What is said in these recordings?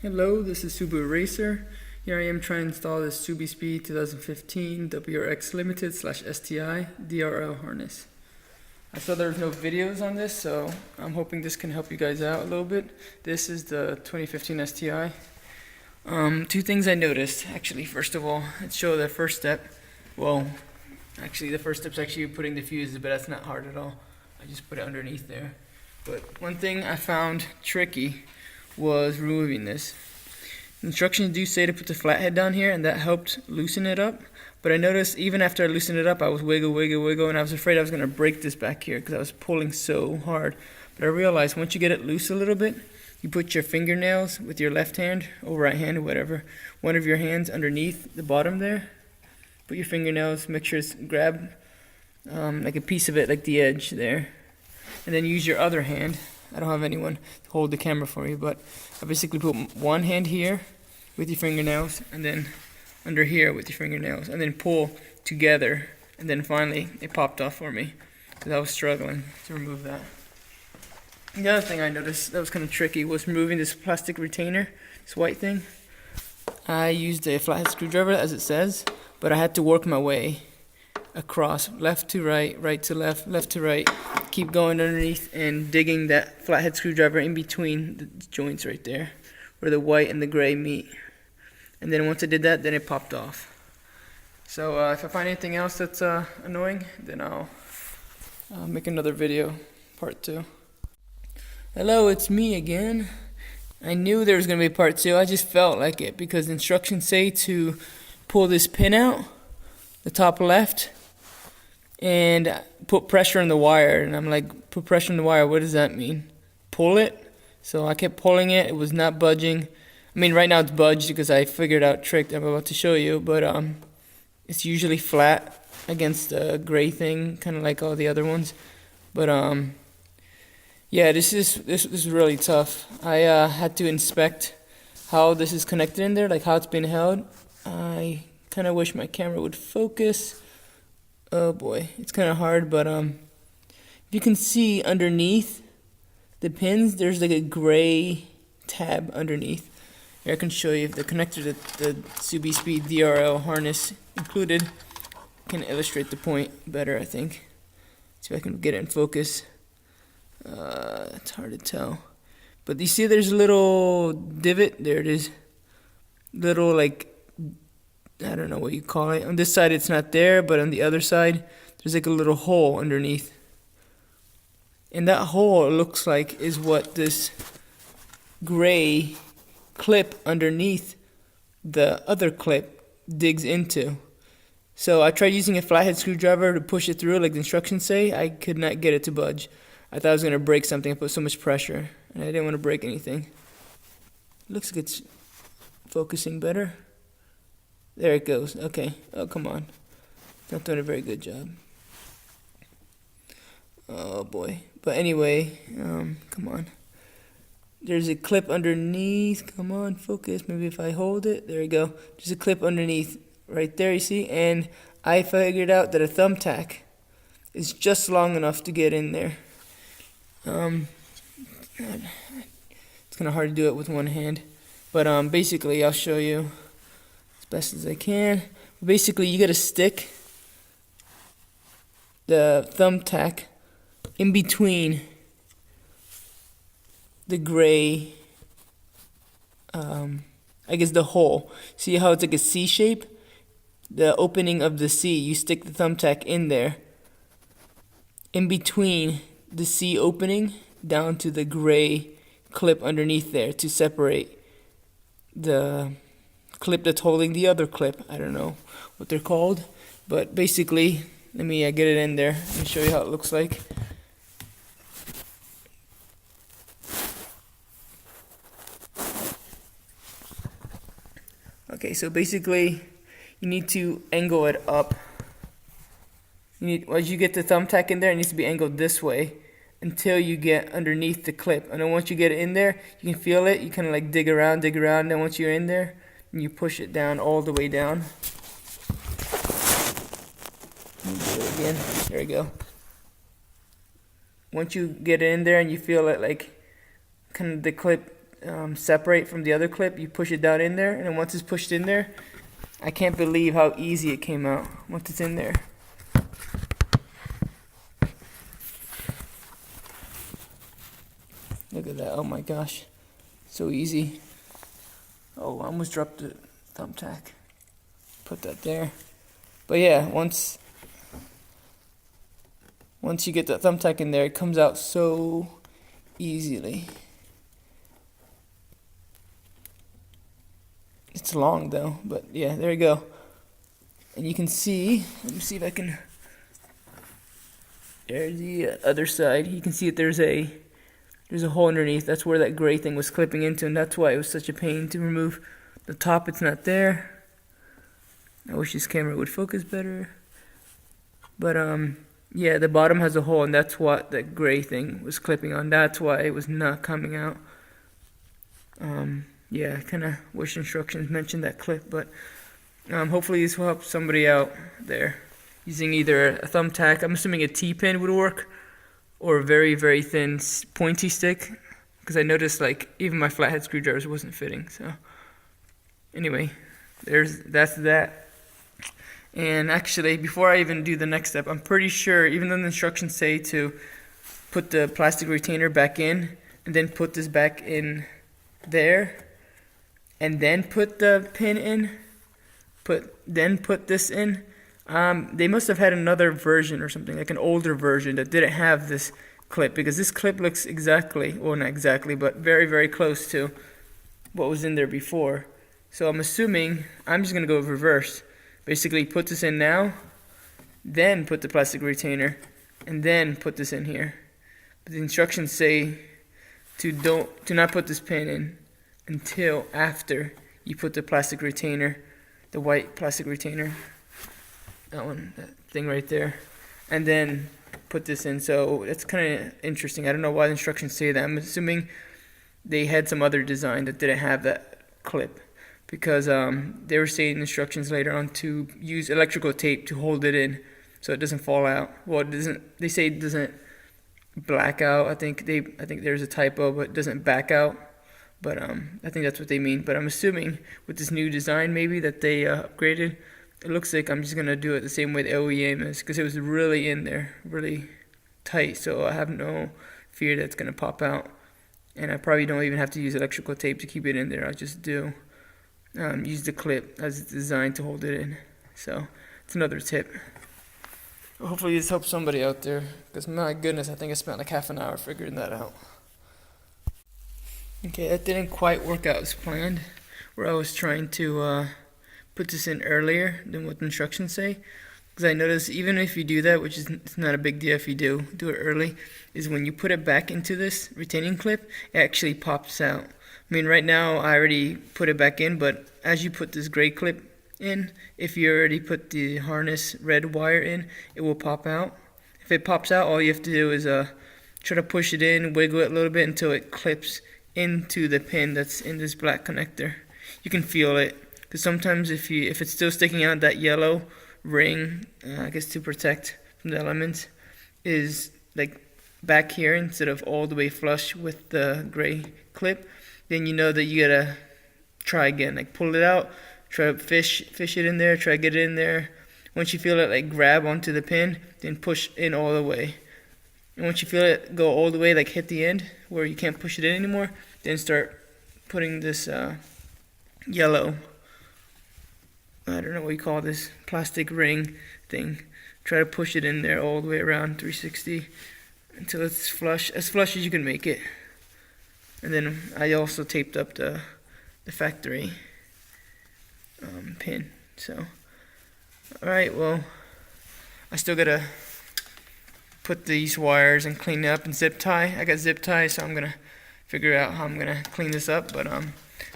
Hello, this is Subaru Racer. Here I am trying to install this SubiSpeed 2015 WRX Limited / STI DRL harness. I saw there was no videos on this, so I'm hoping this can help you guys out a little bit. This is the 2015 STI. Two things I noticed, actually. First of all, let's show the first step. Well, actually the first step is actually putting the fuses, but that's not hard at all. I just put it underneath there. But one thing I found tricky was removing this. Instructions do say to put the flathead down here, and that helped loosen it up. But I noticed even after I loosened it up, I was wiggle, and I was afraid I was going to break this back here because I was pulling so hard. But I realized once you get it loose a little bit, you put your fingernails with your left hand or right hand or whatever, one of your hands underneath the bottom there. Put your fingernails, make sure it's grab like a piece of it, like the edge there, and then use your other hand. I don't have anyone to hold the camera for me, but I basically put one hand here with your fingernails, and then under here with your fingernails, and then pull together, and then finally it popped off for me because I was struggling to remove that. The other thing I noticed that was kind of tricky was removing this plastic retainer, this white thing. I used a flathead screwdriver as it says, but I had to work my way across, left to right, right to left, left to right, keep going underneath and digging that flathead screwdriver in between the joints right there where the white and the gray meet. And then once I did that, then it popped off. So if I find anything else that's annoying, then I'll make another video, part 2. Hello, it's me again. I knew there was going to be part 2. I just felt like it because the instructions say to pull this pin out, the top left, and put pressure on the wire. And I'm like, put pressure on the wire, what does that mean? Pull it? So I kept pulling it, it was not budging. I mean, right now it's budged because I figured out a trick that I'm about to show you, but it's usually flat against the gray thing, kind of like all the other ones. But yeah, this is really tough. I had to inspect how this is connected in there, like how it's been held. I kind of wish my camera would focus. Oh boy, it's kind of hard, but if you can see underneath the pins, there's like a gray tab underneath. Here I can show you the connector that the SubiSpeed DRL harness included. Can illustrate the point better, I think. See if I can get it in focus. It's hard to tell, but you see there's a little divot. There it is. Little, like, I don't know what you call it. On this side it's not there, but on the other side there's like a little hole underneath. And that hole, it looks like, is what this gray clip underneath the other clip digs into. So I tried using a flathead screwdriver to push it through like the instructions say. I could not get it to budge. I thought I was going to break something. I put so much pressure, and I didn't want to break anything. Looks like it's focusing better. There it goes. Okay. Oh, come on. Not doing a very good job. Oh, boy. But anyway, come on. There's a clip underneath. Come on, focus. Maybe if I hold it. There you go. There's a clip underneath right there, you see? And I figured out that a thumbtack is just long enough to get in there. It's kind of hard to do it with one hand. But basically, I'll show you as best as I can. Basically, you got to stick the thumbtack in between the gray, I guess the hole. See how it's like a C shape? The opening of the C, you stick the thumbtack in there, in between the C opening down to the gray clip underneath there to separate the clip that's holding the other clip. I don't know what they're called, but basically, let me get it in there and show you how it looks like. Okay, so basically, you need to angle it up. Once you get the thumbtack in there, it needs to be angled this way until you get underneath the clip. And then once you get it in there, you can feel it. You kind of like dig around. And then once you're in there, you push it down all the way down. Do it again. There we go. Once you get it in there and you feel it like kind of the clip separate from the other clip, you push it down in there, and then once it's pushed in there, I can't believe how easy it came out once it's in there. Look at that, oh my gosh, so easy. Oh, I almost dropped the thumbtack. Put that there. But yeah, once you get the thumbtack in there, it comes out so easily. It's long though, but yeah, there you go. And you can see, let me see if I can, there's the other side. You can see that there's a hole underneath. That's where that gray thing was clipping into, and that's why it was such a pain to remove. The top, it's not there. I wish this camera would focus better. But yeah, the bottom has a hole, and that's what that gray thing was clipping on. That's why it was not coming out. Yeah, I kind of wish instructions mentioned that clip, but hopefully this will help somebody out there using either a thumbtack. I'm assuming a T-pin would work, or a very, very thin pointy stick, because I noticed like even my flathead screwdrivers wasn't fitting. So anyway, that's that. And actually, before I even do the next step, I'm pretty sure, even though the instructions say to put the plastic retainer back in, and then put this back in there, and then put the pin in, then put this in, they must have had another version or something, like an older version that didn't have this clip, because this clip looks exactly, well not exactly, but very, very close to what was in there before. So I'm assuming, I'm just going to go reverse. Basically put this in now, then put the plastic retainer, and then put this in here. But the instructions say to not put this pin in until after you put the plastic retainer, the white plastic retainer, that thing right there, and then put this in. So that's kind of interesting. I don't know why the instructions say that. I'm assuming they had some other design that didn't have that clip, because they were saying instructions later on to use electrical tape to hold it in so it doesn't fall out. Well, it doesn't. They say it doesn't black out. I think there's a typo, but it doesn't back out. But I think that's what they mean. But I'm assuming with this new design maybe that they upgraded, it looks like I'm just gonna do it the same way the OEM is, because it was really in there, really tight. So I have no fear that it's gonna pop out, and I probably don't even have to use electrical tape to keep it in there. I'll just do use the clip as it's designed to hold it in. So it's another tip. Hopefully this helps somebody out there, because my goodness, I think I spent like half an hour figuring that out. Okay, that didn't quite work out as planned, where I was trying to put this in earlier than what the instructions say. Because I noticed even if you do that, which is it's not a big deal if you do it early, is when you put it back into this retaining clip, it actually pops out. I mean, right now I already put it back in, but as you put this gray clip in, if you already put the harness red wire in, it will pop out. If it pops out, all you have to do is try to push it in, wiggle it a little bit until it clips into the pin that's in this black connector. You can feel it, because sometimes if it's still sticking out, that yellow ring, I guess to protect from the elements, is like back here instead of all the way flush with the gray clip, then you know that you gotta try again, like pull it out, try to fish it in there, try to get it in there. Once you feel it like grab onto the pin, then push in all the way. And once you feel it go all the way, like hit the end where you can't push it in anymore, then start putting this yellow, I don't know what you call this, plastic ring thing. Try to push it in there all the way around 360 until it's flush, as flush as you can make it. And then I also taped up the factory pin. So, alright, well, I still gotta put these wires and clean it up and zip tie. I got zip ties, so I'm gonna figure out how I'm gonna clean this up. But I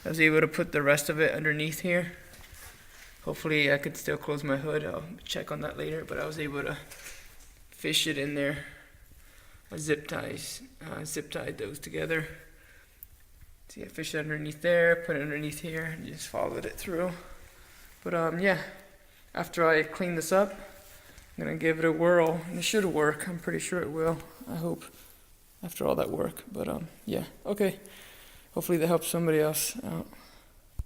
was able to put the rest of it underneath here. Hopefully I could still close my hood. I'll check on that later. But I was able to fish it in there. Zip tied those together. So yeah, fish it underneath there, put it underneath here, and just followed it through. But yeah, after I clean this up, I'm gonna give it a whirl, and it should work. I'm pretty sure it will. I hope, after all that work. But yeah, okay. hopefully that helps somebody else out.